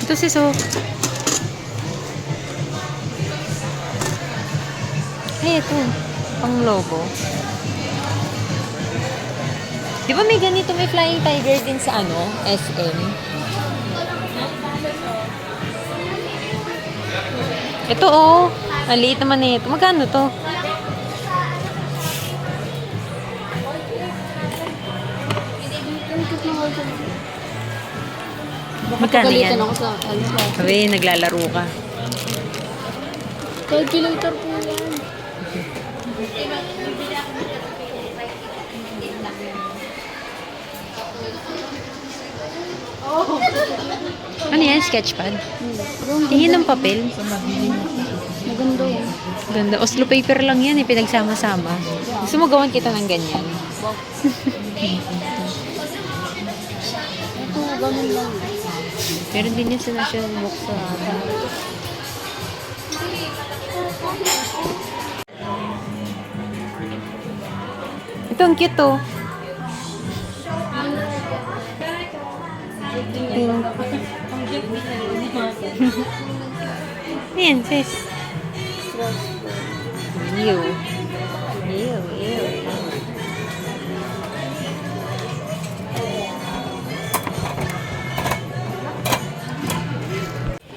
Ito sis, oh. Ay, ito. Pang logo. Di ba may ganito, may flying tiger din sa ano, SM? Ito, oh. Ang liit naman na ito. Magkano to? Magkano yan? Ako sa alpha. Sabi, naglalaro ka. Calculator po yan. Ano yan? Sketchpad? Tingin ng papel. Maganda yun. Ganda. Oslo paper lang yan, pinagsama-sama. Gusto mo gawan kita ng ganyan? Ito, ganun lang. Meron din yan sa National Book sa Ito, ang cute to. Ayan, sis. Ew. Ew, ew.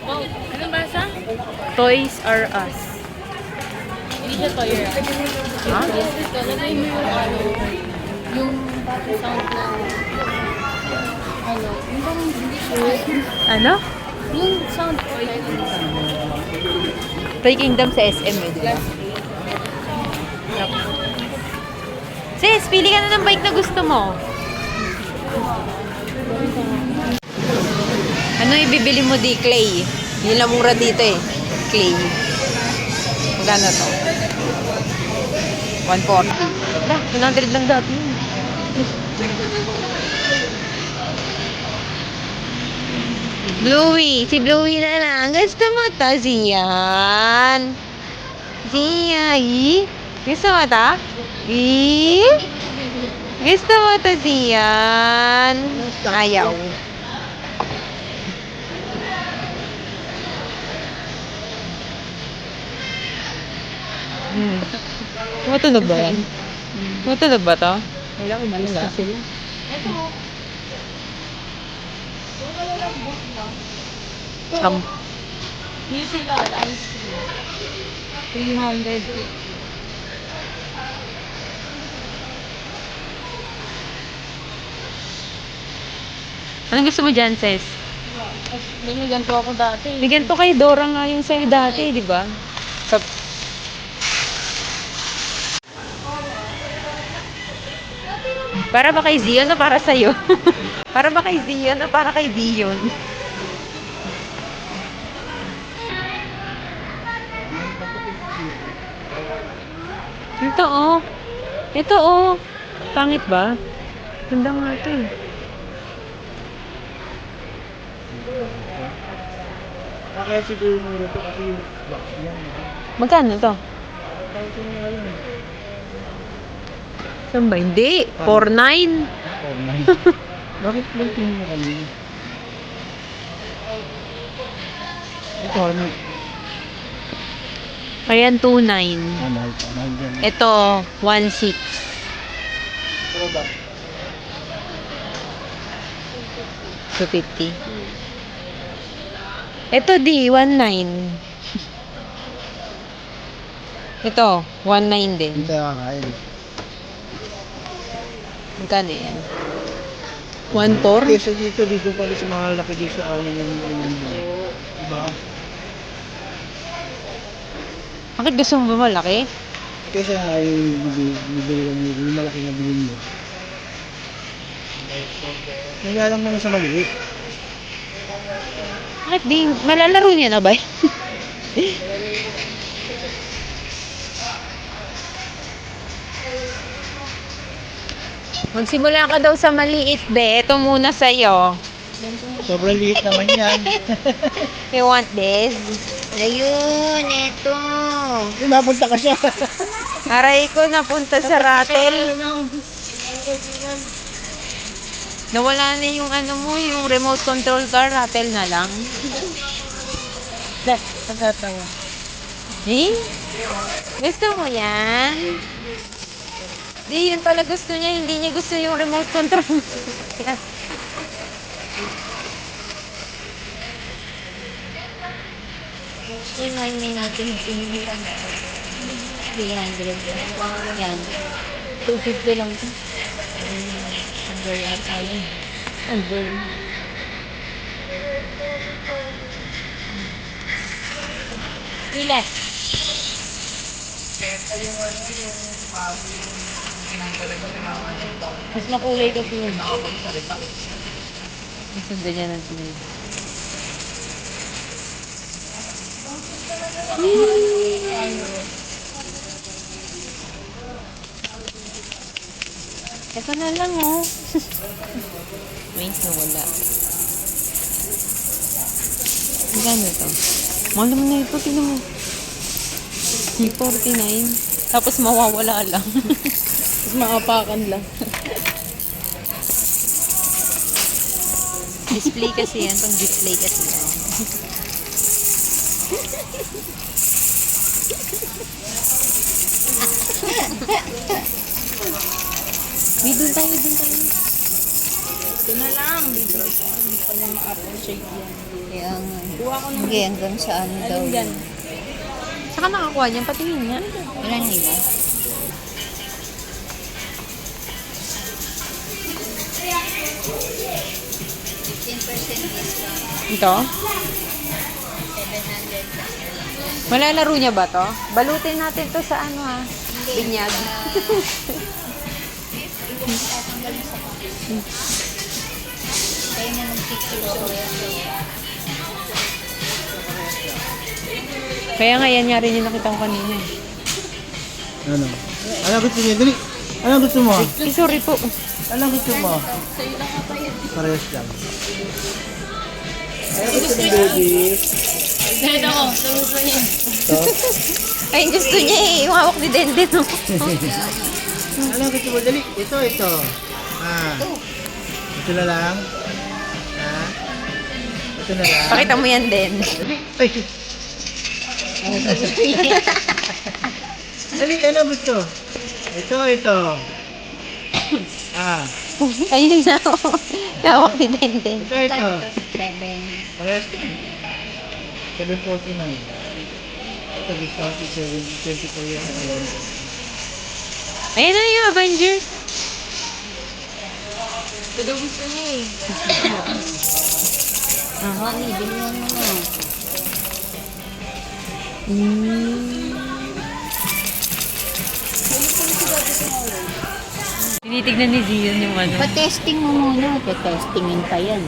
Oh, ano basa? Toys R Us. Hindi siya toy ra. Ha? Lagay mo yung ano, yung sound na ano, yung bang hindi siya, Ano? yung sound Toy Kingdom sa SM eh, diba? Sis, pili ka na ng bike na gusto mo. Ano ibibili mo di? Clay. Yun lang mura dito eh. Clay. Magkano to? 140. Wala, 100 lang dati yun. Bluey. Si Bluey na lang. Gusto mo to, Zian? Zia, gusto mo to? Gusto mo to, Zian? Ayaw. Matulog ba yan? Matulog ba to? Wala, umalis na sila. Hindi sila, ice cream. 300. Anong gusto mo dyan, sis? Binigyan ko ako dati. Bigyan to kay Dora nga yung sa'yo dati, di ba? Para ba kay Zion o para sa'yo? Para ba kay Zion o para kay Dion? Ito oh. Ito oh. Pangit ba? Ganda nga ito eh. Kaya siguro yung ito kasi yung box yan. Magkano to? Saan ba? Hindi. 4.9. Oh, nice. Bakit ba tingin mo kanina? Ito, ano? Ayan, 2.9. Mahal yan. Ito, 1.6. Pero ba? 250. Ito di, 1.9. Ito, 1.9 din. Hindi tayo kakain. Magkano yan? 1.4? Kesa dito pala sa mga laki dito sa amin yung diba? Bakit gusto mo ba malaki? Kesa ay bibili kami yung malaki na bilhin mo. Nagalang naman sa maliit. Bakit di? Malalaro niya na ba? Magsimula ka daw sa maliit, be. Ito muna sa'yo. Sobrang liit naman yan. You want this? Ayun, ito. Mapunta ka siya. Aray ko, napunta sa rattle. Nawala na yung ano mo, yung remote control car, rattle na lang. Natatawa. Eh? Gusto mo yan? Di, yun pala gusto niya. Hindi niya gusto yung remote control. Yan. Imayin natin pinihiran. 300. Yan. 250 lang ito. Under ata yun. Under. Ilas. Mas makulay kasi yun. Sundan niya ng tunay. Ito na lang, oh. Wings na wala. Magkano ito? Mahal naman na ito. Tingnan mo. 49. Tapos mawawala lang. Mas maapakan lang. Display kasi yan. Pang display kasi yan. May dun tayo, dun tayo. Ito na lang. Bibili ko. Hindi ko na ma-appreciate yan. Kaya nga. Kuha ko ng Hindi, hanggang sa ano daw. alin yan. Saka nakakuha niyan. Patingin niya. Wala na iba? Ito? Malalaro niya ba to? Balutin natin to sa ano ha? Binyag. Kaya na mag-picture sa Kaya nga yan nga rin yung nakita ko kanina. Ano? Ano gusto niya? Dali! Ano gusto mo? Eh, sorry po. Ano gusto mo? Parehas lang. Ano gusto ni baby? Dahil ako. Sabi niya. Ito? Ay, gusto niya eh. Yung hawak ni Denden. No? Ano gusto mo? Dali! Ito. Ah. Ito na lang. Ha? Ito na lang. Pakita mo yan din. Dali! Ay! Dali! Ano gusto? Ito. Ah. Ayun na ako. Hawak ni Denden. Ito. 7. Parehas lang. 749. Ito discount is 24 years old. Ayan na yung Avengers. Ito daw gusto niya eh. Mami, bilhin mo na. Tinitignan ni Zion yung ano. Pa-testing mo muna. Pa-testingin pa yan.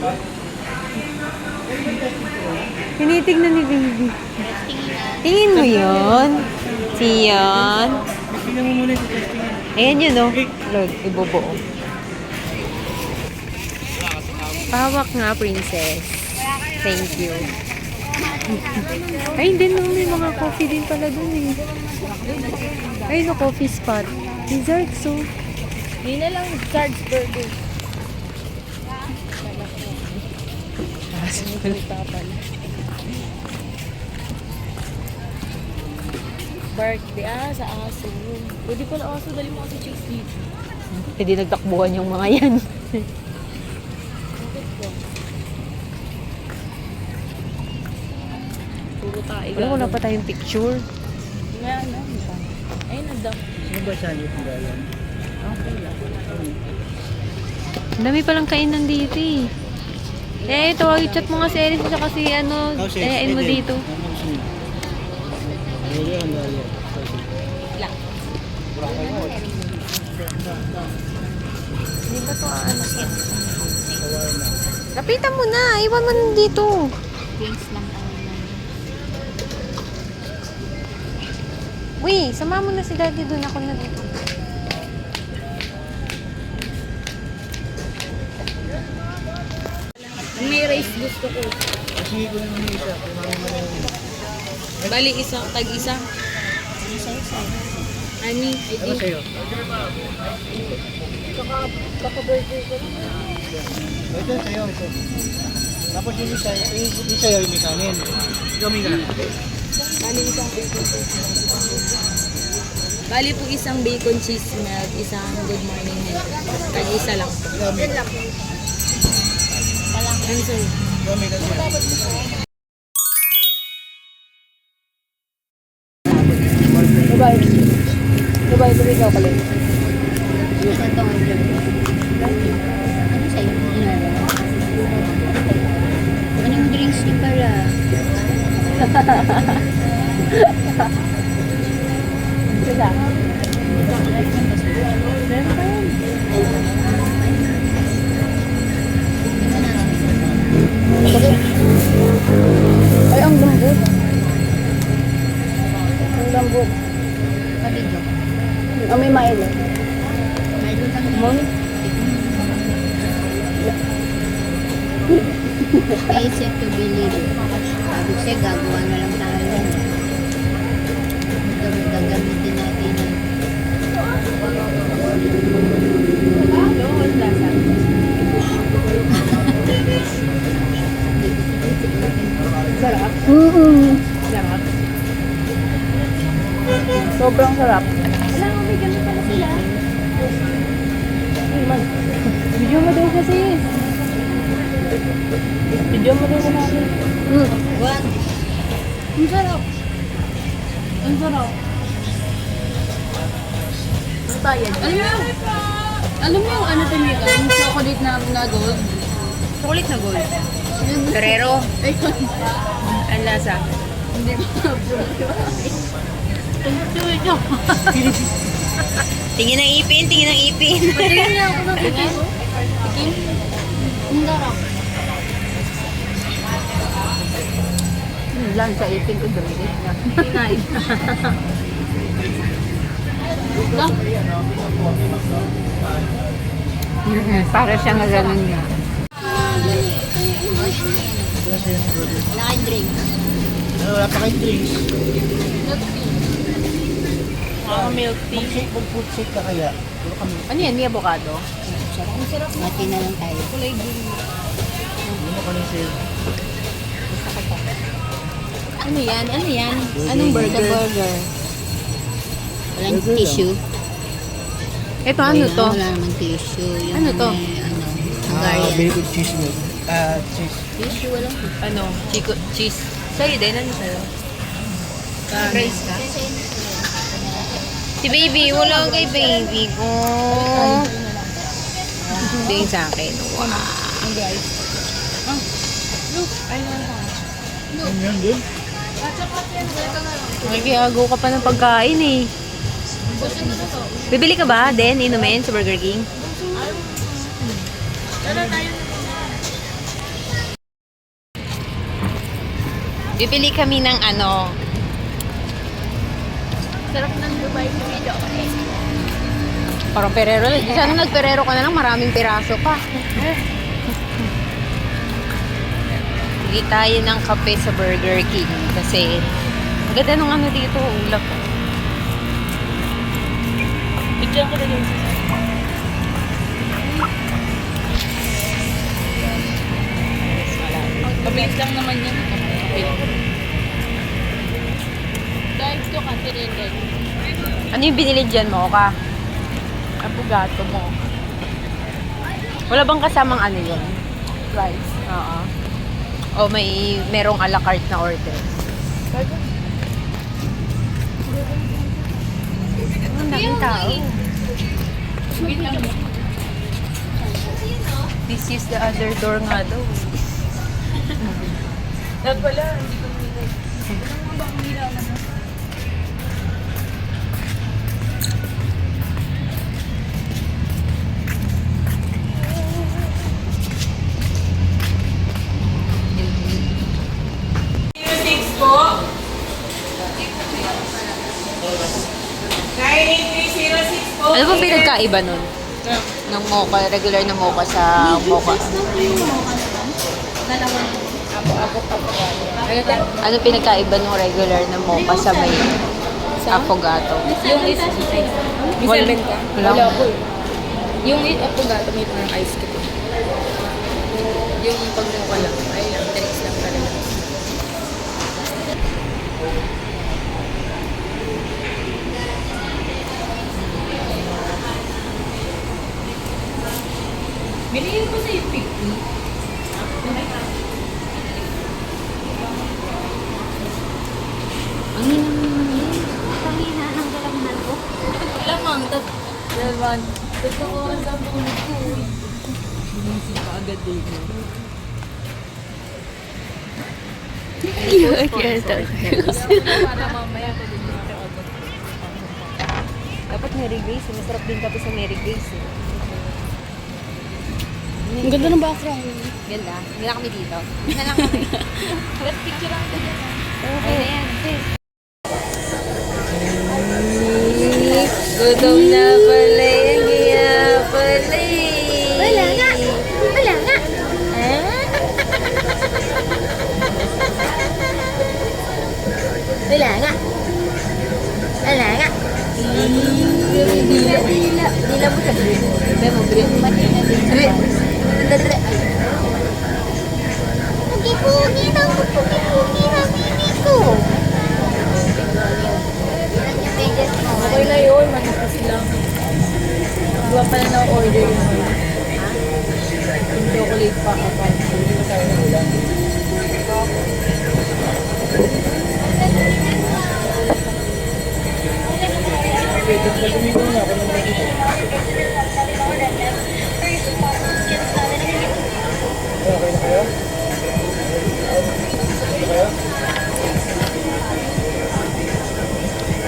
Tinitignan ni Baby. Tingin mo yun? Zion. Tingnan mo muna ito testing. Ayan yun, oh. Load, ibubuo. Pahawak nga, princess. Thank you. Ay, hindi no. May mga coffee din pala dun eh. Ay, no, coffee spot. Desserts, so. Hindi na lang charge burger. Birthday sa aso. Pwede pala aso, dali mo kasi chicks dito. Hindi nagtakbuhan yung mga yan. Bakit ko? Puro tayo. Wala pa tayong picture. Nga na. Ayun, nagdam. Sino ba siya yung galang? Okay lang. Ang dami palang kainan dito eh. Eh, tawag chat mo nga si Erin siya kasi ano, ayain mo dito. Ano gusto niyo? Ayan. Lang. Hindi ba ito ano? Kawala na. Lapitan mo na, iwan mo na dito. Drinks lang kami na. Uy, sama mo na si Daddy doon, ako na dito. May rice gusto ko. Sige ko naman yung isa. Kumama mo na yung Bali, isa, tag-isa. Isa-isa. Ani, I ano think. sa'yo? Kaka-burger ko lang. Ito sa'yo, ito. Tapos yung isa yung may kanin. Ikaw may kanin. Bali po isang bacon cheese milk, isang good morning milk. Ay, isa lang. Ikaw may kanin. Ano sir? Ikaw may kanin. Bye-bye. Bye-bye, ikaw pala. Isa to order. Ano sa'yo? Anong drinks niyo pala? Sila. Ay, ang lambot. Ang lambot. Kabidyo. Ang may Milo. Medyo lang yun. Mon? Easy to believe. Sabi ko siya, gagawa na lang tayo yan. Gagamitin natin yan. Sarap. Sarap. Sobrang sarap. Wala mo, may ganun pala sila. Man, video mo daw kasi. Video mo daw natin. What? Ang sarap. Ang sarap. Alam mo yung ano Tamika? Yung chocolate na gold? Chocolate na gold. Ferrero. Ang lasa. Hindi mo Tingin ng ipin, tingin ng ipin. Patingin niya ako ng tingin. Tikim. Ang sarap. Lang sa ipin ko dumilis na. Nice. Lang. Para siyang ganun niya. Wala sa'yo ng brother. Naka-drink. Ano, wala pa kayong drinks. Milk Mag-food shake ka kaya. Wala kami. Ano yan? May avocado? Mati na lang tayo. Ano ka lang sa'yo? Ano yan? Ano yan? Anong burger? Burger. Walang Burger tissue. Ito ano to? Wala namang tissue. Yung Ano to? may, Hungarian. Bacon cheese milk. Cheese. Tissue, walang Ano? Cheese. Sa'yo din? Ano sa'yo? Rice ka? Si baby, wala kay baby ko. Tingin sa akin. Wow. Ano yan din? Nakikiago ka pa ng pagkain eh. Bibili ka ba, Den, inumin sa Burger King? Bibili kami ng ano. Sarap ng Dubai burrito. Parang perero. Sana nagperero ka na lang, maraming piraso pa. Bili tayo ng kape sa Burger King kasi ang ganda nung ano dito, ulap. Bigyan ko na yung Mabilis lang naman yan. Dive to continental. Ano yung binili dyan mo ka? Abugato mo. Wala bang kasamang ano yun? Rice. Oo. O may merong a la carte na order. Ang daming tao. This is the other door nga daw. Dapat pala, hindi ko nilay. Ano ba ang nila naman? Ano bang pinagkaiba nun? Ng mocha, regular na mocha sa mocha. Ano pinagkaiba ng regular na mocha sa may affogato? Yung is... May Wala. seven ka? Wala. Wala ko eh. Yung affogato may parang ice cream. Yung pagmuka lang. Ay lang, tricks lang talaga. Bilihin ko sa yung 50. Ang ina naman yun. Pangina ng kalakman ko. Lamang, dalawang. Tatlong oras ang tulog ko. Sinisip ka agad din. Para mamaya ko din dito agad. Dapat Mary Grace. Masarap din kape sa Mary Grace. Ang ganda ng background. Ganda. Hindi na kami dito. Hindi na lang kami. Let's picture lang ito dyan. Okay na yan, sis. Gutom na pala yung giya pala eh. Wala nga. Wala nga. Wala nga. Wala nga. Dila mo sa green. Sabi mo green. Green. Pugi-pugi ng mimi ko. Okay na yun, manipis lang. Gawa pala na order yun. Yung chocolate pa kapag. Okay na kayo?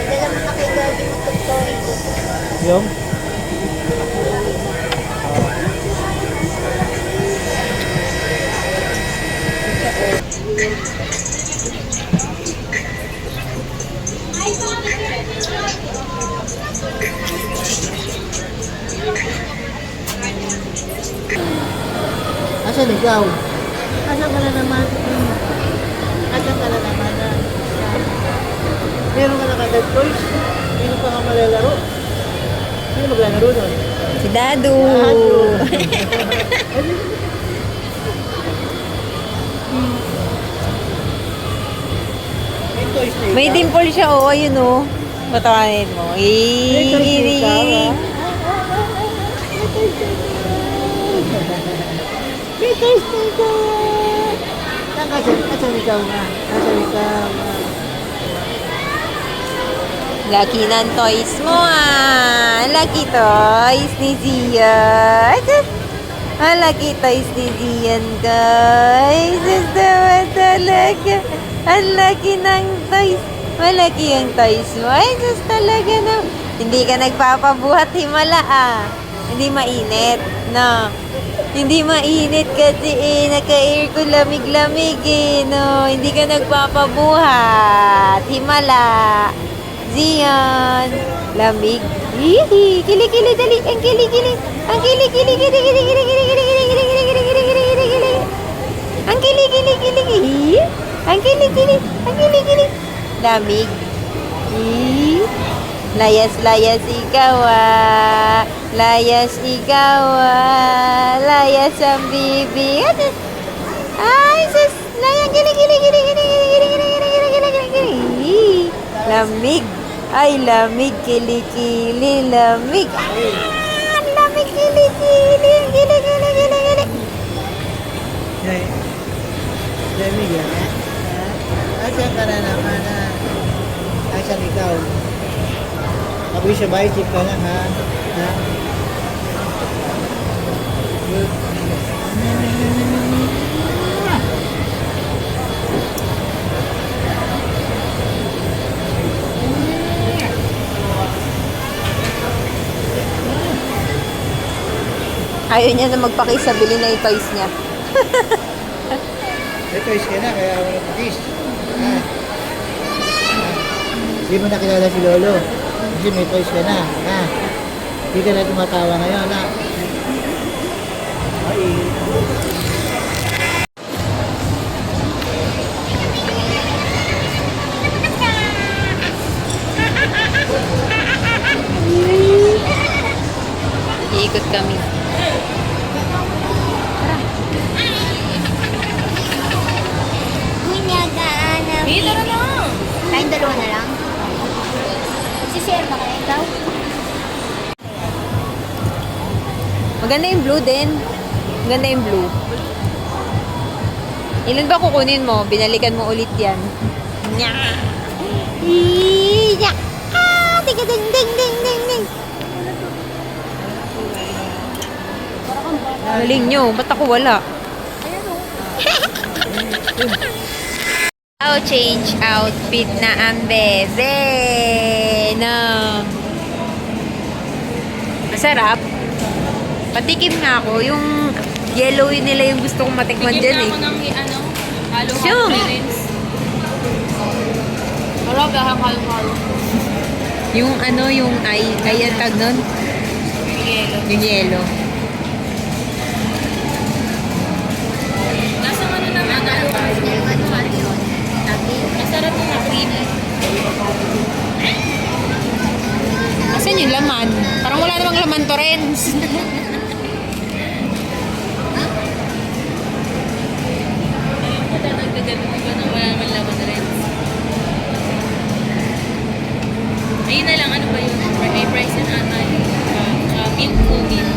Dala mo na kay Gabi magtutoy ko. Yung? Asan ikaw? Asan ka na naman? Asan ka na naman? Meron ka na kagad toys? Meron pa ka malalaro? Sino maglalaro nun? Si Dadu. May toys na May dimple siya, oh. Ayun, oh. Patawanin mo. May toys na ikaw, ah. May toys na ikaw, ah. Saan ka? Asan ikaw nga? Asan ikaw? Lucky ng toys mo, ah. Lucky toys ni Zian. Ah, lucky toys ni Zian, guys. Naman talaga. Ang lucky ng toys. Malaki ang toys mo. Ay, sus talaga na. Hindi ka nagpapabuhat himala, ah. Hindi mainit, no? Hindi mainit kasi naka-aircon lamig-lamig no? Hindi ka nagpapabuhat. Himala. Zian. Lamig. Hihi. Kili-kili dali. Ang kili-kili. Ang kili-kili. Kili-kili. Ang kili-kili. Kili-kili. Ang kili-kili. Ang kili-kili. Lamig. Hihi. Layas-layas ikaw, ah. Layas ikaw, ah. Layas ang bibig. Ay, sus. Layang, gili. Lamig. Ay, lamig, kili-kili, lamig. Ah, lamig, kili-kili. Gili. Hey. Lamig yan, eh? Asan ka na naman, ah? Asan ikaw? Ako sa bahay, chip ka lang, ha? Ha? Good. Ayaw niya na magpakisabili na yung toys niya. May toys ka na, kaya wala patis. Ha? Hindi mo nakilala si Lolo. Kasi may toys ka na. Ha? Hindi ka na tumatawa ngayon, ha? Ay. Iikot kami. nag-aanap. Dito na lang. Tayong dalawa na lang. Sishare ba kayo ikaw? Maganda yung blue din. Maganda yung blue. Ilan ba kukunin mo? Binalikan mo ulit yan. Nya! Iya! Ah! Tiga ding ding ding ding ding! Galing nyo. Ba't ako wala? Change outfit na ang bebe. Na. Masarap. Patikim nga ako. Yung yellow yun nila yung gusto kong matikman dyan eh. Bigyan na ako ng halo-halo Sure. rinse. Marami halo-halo. Yung ano, yung ay ang tag nun? Yelo. Yung yellow. Nasa ano naman, masarap yung na-cream. Asan yung laman? Parang wala namang laman to, Renz. Ito nagdaganong ko na wala naman laman na rin. Ayun na lang, ano ba yun? May price yun ata yun. Milk full milk.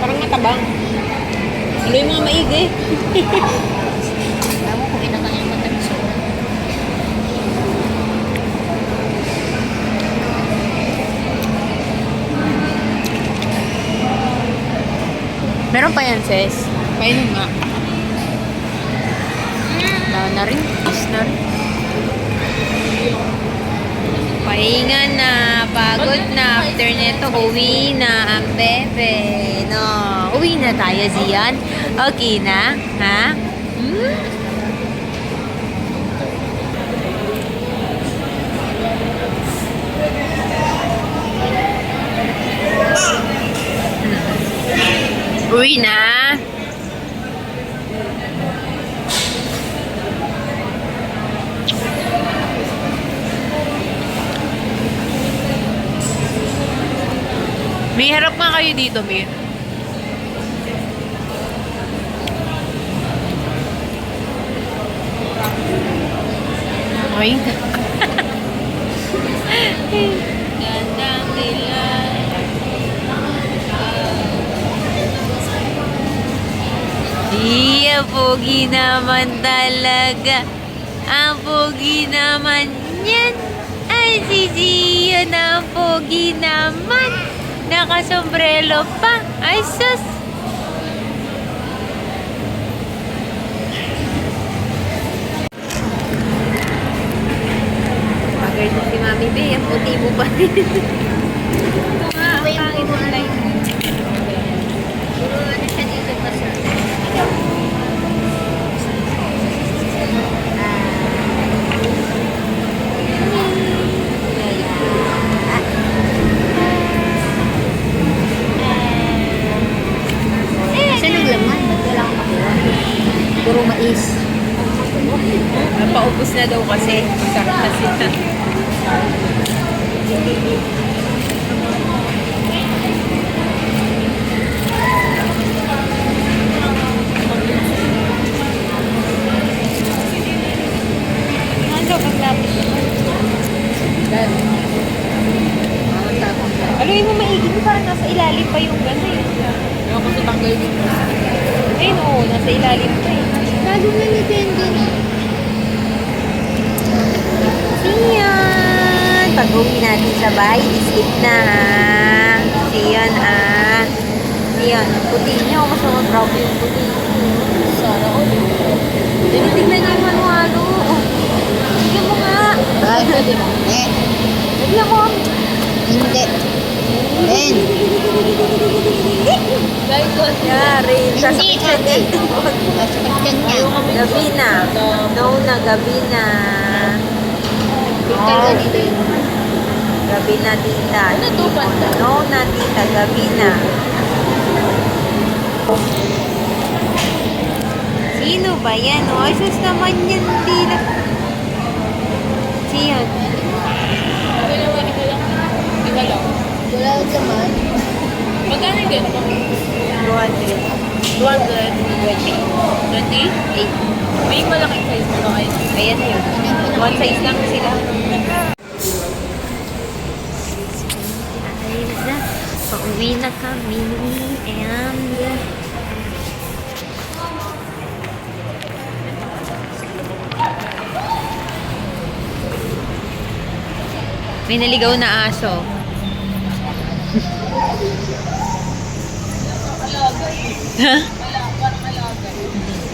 Parang matabang. Ano yung mga maigi? Alam mo kung ina kanyang matamis. Meron pa yan, sis. Painom nga. Wala na rin. Is na rin. Pahinga na. Pagod na. After neto, uwi na ang bebe. No. Uwi na tayo, Zion. Okay na? Ha? Hmm? Uwi na. May harap nga kayo dito, Mir. Ay. Gandang nila. Iya, pogi naman talaga. Ang pogi naman yan. Ay, si Zia na pogi naman. Nakasombrelo pa. Ay, sus. Pagay na si Mami B. Ang puti mo pa rin. Ito nga, ang pangit mo na yun. Puro ano siya dito pa sa... Kasi naglaman, ba't wala akong makuha? Puro mais. Napaubos na daw kasi. Sakit na sila. Ano paglapit mo? Aluin mo maigi mo, parang nasa ilalim pa yung gano'n. Ako sa tanggal dito. Ayun oo, nasa ilalim pa eh. Lalo na ni Benji. Siyan! Pag-uwi natin sa bahay, isip na ha. Siyan ah. Siyan, puti niyo. Mas mag-brown yung puti. Sana all. Tignan niyo yung halo-halo. Tignan mo nga. Ay, pwede mo. Tignan mo. Hindi. Ben. Guys, what? Yari. Sasakit siya din. Masakit niya. Gabi na. No na, gabi na. Filter ka dito yun. Gabi na, tita. Ano to, panda? No na, tita. Gabi na. Sino ba yan? O, ay, sus naman yan. Hindi na. Siyan. Dalaw. Wala lang naman. Magkano yung ganito? 200. 200. 20. 20? May malaking size mo to ay. Ayan na yun. One size lang sila. Guys, pauwi na kami and may naligaw na aso.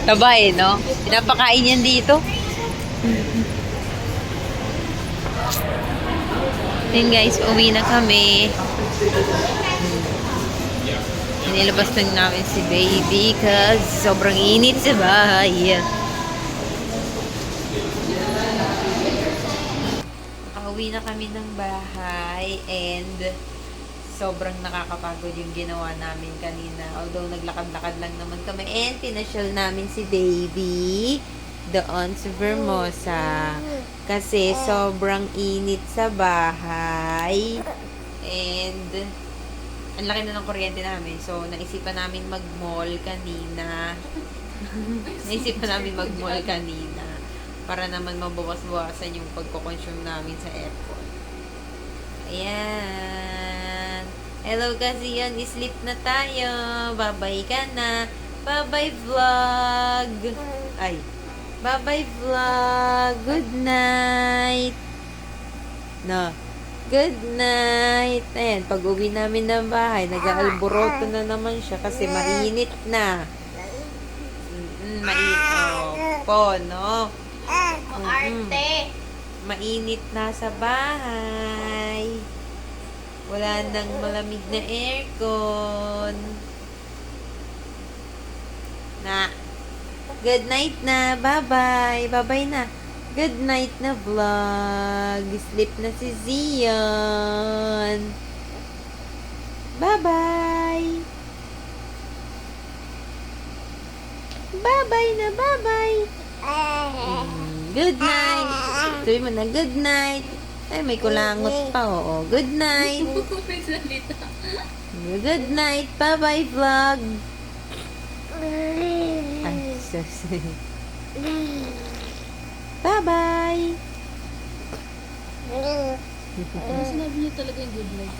Taba eh, no? Pinapakain yan dito. Yun guys, uwi na kami. Inilabas lang namin si baby kasi sobrang init sa bahay. Nakauwi na kami ng bahay and sobrang nakakapagod yung ginawa namin kanina. Although naglakad-lakad lang naman kami and pinasyal namin si baby doon sa Vermosa kasi sobrang init sa bahay and ang laki na ng kuryente namin. So, naisipan namin mag-mall kanina. Para naman mabawas-bawasan yung pagko-consume namin sa aircon. Ayan. Hello kasi yan. Sleep na tayo. Bye-bye ka na. Bye-bye vlog. Ay. Bye-bye vlog. Good night. No. Good night. Ayan, pag uwi namin ng bahay, nag-aalboroto na naman siya kasi mainit na. Mainit. Po, no? Arte! Mainit na sa bahay. Wala nang malamig na aircon. Na. Good night na. Bye-bye. Bye-bye na. Good night na vlog. Sleep na si Zion. Bye-bye. Bye-bye na. Bye-bye. Good night. Sabi mo na, good night. Ay, may kulangot pa. Oo. Good night. May salita. Good night. Bye-bye vlog. Ay, so sweet. Bye-bye. Sinabi niyo talaga yung good night.